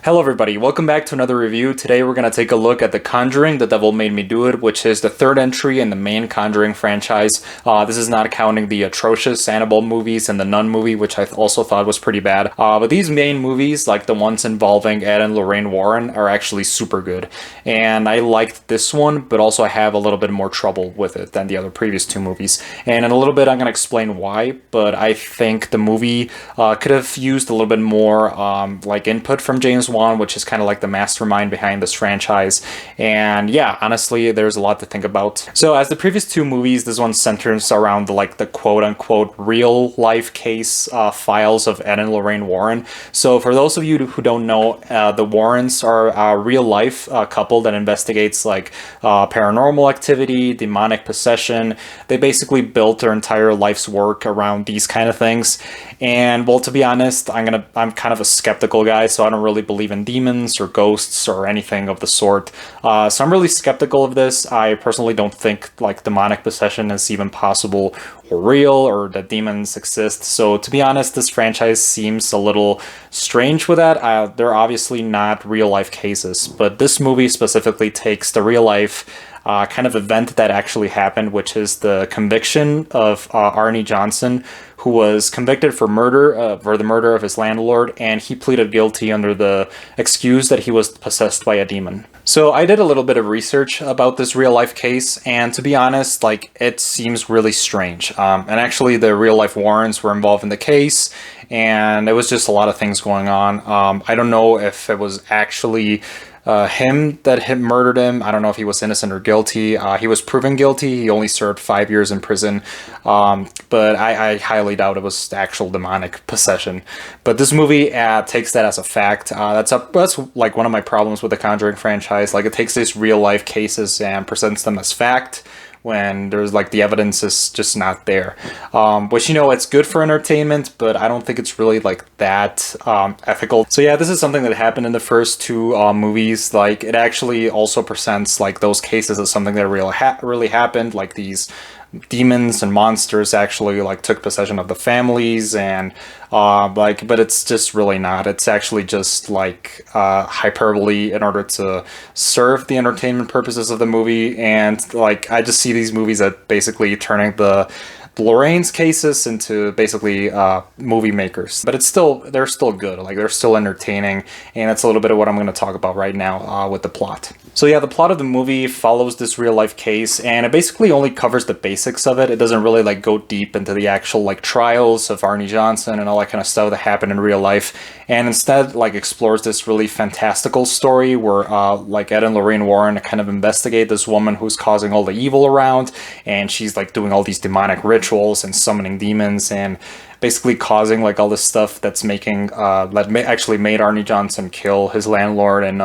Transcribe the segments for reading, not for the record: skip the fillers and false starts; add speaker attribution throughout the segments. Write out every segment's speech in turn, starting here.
Speaker 1: Hello everybody, welcome back to another review. Today we're going to take a look at The Conjuring, The Devil Made Me Do It, which is the third entry in the main Conjuring franchise. This is not counting the atrocious Annabelle movies and the Nun movie, which I also thought was pretty bad. But these main movies, like the ones involving Ed and Lorraine Warren, are actually super good. And I liked this one, but also I have a little bit more trouble with it than the other previous two movies. And in a little bit I'm going to explain why, but I think the movie could have used a little bit more input from James Wan, which is kind of like the mastermind behind this franchise. And yeah, honestly, there's a lot to think about. So as the previous two movies, this one centers around the quote-unquote real life case files of Ed and Lorraine Warren. So for those of you who don't know, the Warrens are a real life couple that investigates paranormal activity, demonic possession. They basically built their entire life's work around these kind of things. And well, to be honest, I'm kind of a skeptical guy, so I don't really believe in demons or ghosts or anything of the sort. So I'm really skeptical of this. I personally don't think demonic possession is even possible or real, or that demons exist. So to be honest, this franchise seems a little strange with that. They're obviously not real life cases, but this movie specifically takes the real life kind of event that actually happened, which is the conviction of Arne Johnson, who was convicted for murder, for the murder of his landlord, and he pleaded guilty under the excuse that he was possessed by a demon. So I did a little bit of research about this real life case, and to be honest, it seems really strange. And actually the real life Warrens were involved in the case, and it was just a lot of things going on. I don't know if it was actually him that murdered him. I don't know if he was innocent or guilty. He was proven guilty. He only served 5 years in prison. But I highly doubt it was actual demonic possession. But this movie takes that as a fact. That's one of my problems with the Conjuring franchise. It takes these real life cases and presents them as fact, when there's the evidence is just not there. Which, it's good for entertainment, but I don't think it's really that ethical. So yeah, this is something that happened in the first two movies. It actually also presents those cases as something that really happened, these demons and monsters actually took possession of the families, and but it's just really not. It's actually just hyperbole in order to serve the entertainment purposes of the movie. And I just see these movies that basically turning the Lorraine's cases into basically movie makers, but they're still good. They're still entertaining, and that's a little bit of what I'm going to talk about right now with the plot. So yeah, the plot of the movie follows this real life case, and it basically only covers the basics of it. It doesn't really go deep into the actual trials of Arne Johnson and all that kind of stuff that happened in real life, and instead explores this really fantastical story where Ed and Lorraine Warren kind of investigate this woman who's causing all the evil around, and she's doing all these demonic rituals and summoning demons and basically causing all this stuff that's making actually made Arne Johnson kill his landlord, and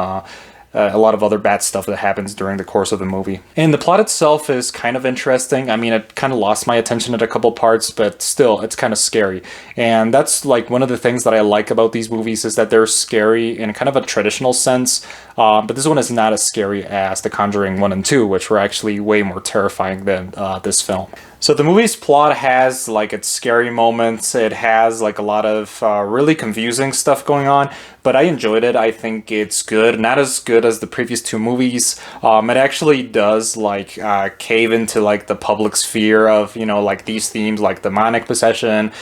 Speaker 1: a lot of other bad stuff that happens during the course of the movie. And the plot itself is kind of interesting. I mean, it kind of lost my attention at a couple parts, but still, it's kind of scary. And that's one of the things that I like about these movies, is that they're scary in kind of a traditional sense. But this one is not as scary as The Conjuring 1 and 2, which were actually way more terrifying than this film. So the movie's plot has its scary moments. It has a lot of really confusing stuff going on, but I enjoyed it. I think it's good. Not as good as the previous two movies. It actually does cave into the public sphere of these themes demonic possession,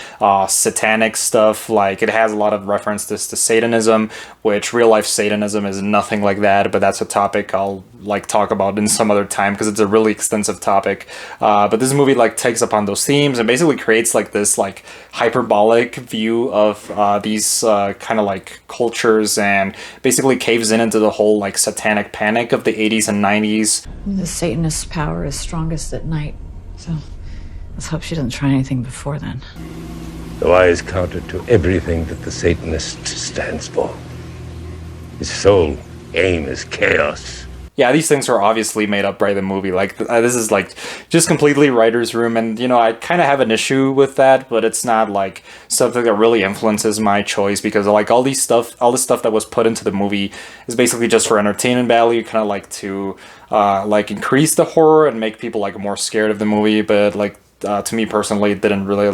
Speaker 1: satanic stuff. It has a lot of references to Satanism, which real life Satanism is nothing like that. But that's a topic I'll talk about in some other time, because it's a really extensive topic. But this movie takes upon those themes and basically creates this hyperbolic view of these kind of cultures, and basically caves into the whole satanic panic of the 80s and 90s.
Speaker 2: The Satanist's power is strongest at night, so let's hope she doesn't try anything before then.
Speaker 3: The lie is counter to everything that the Satanist stands for. His sole aim is chaos.
Speaker 1: Yeah, these things are obviously made up by the movie. This is just completely writer's room, and I kind of have an issue with that, but it's not something that really influences my choice, because all the stuff that was put into the movie is basically just for entertainment value, kind of to increase the horror and make people more scared of the movie. But to me personally, it didn't really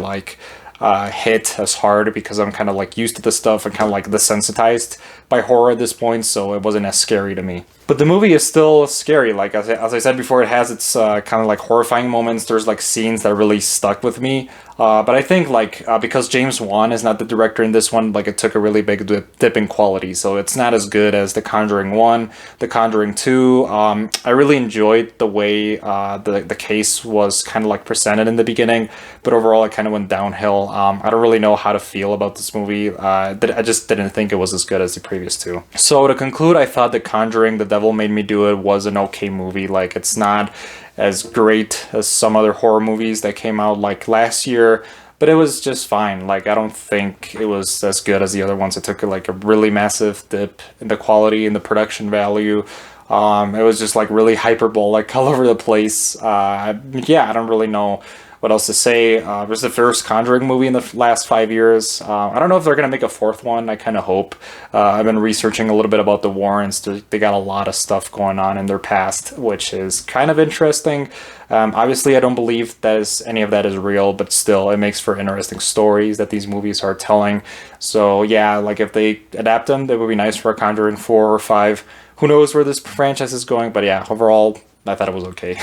Speaker 1: hit as hard because I'm kind of like used to the stuff and kind of like desensitized by horror at this point, so it wasn't as scary to me. But the movie is still scary. Like as I said before, it has its kind of like horrifying moments. There's like scenes that really stuck with me. But I think like because James Wan is not the director in this one, like it took a really big dip in quality. So it's not as good as The Conjuring 1, The Conjuring 2. I really enjoyed the way the case was kind of like presented in the beginning, but overall it kind of went downhill. I don't really know how to feel about this movie. I just didn't think it was as good as the previous two. So to conclude, I thought The Conjuring, The Devil Made Me Do It was an okay movie. Like it's not as great as some other horror movies that came out like last year, but it was just fine. Like I don't think it was as good as the other ones. It took like a really massive dip in the quality and the production value. It was just like really hyperbolic all over the place. Yeah, I don't really know what else to say. It was the first Conjuring movie in the last 5 years. I don't know if they're going to make a fourth one. I kind of hope. I've been researching a little bit about the Warrens. They got a lot of stuff going on in their past, which is kind of interesting. Obviously, I don't believe that any of that is real, but still, it makes for interesting stories that these movies are telling. So yeah, like if they adapt them, that would be nice for a Conjuring 4 or 5. Who knows where this franchise is going, but yeah, overall, I thought it was okay.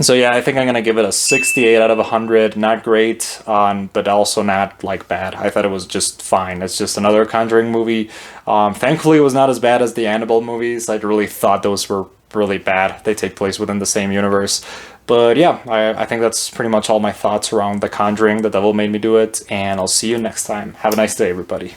Speaker 1: So yeah, I think I'm gonna give it a 68 out of 100. Not great, but also not like bad. I thought it was just fine. It's just another Conjuring movie. Thankfully, it was not as bad as the Annabelle movies. I really thought those were really bad. They take place within the same universe. But yeah, I think that's pretty much all my thoughts around The Conjuring, The Devil Made Me Do It, and I'll see you next time. Have a nice day, everybody.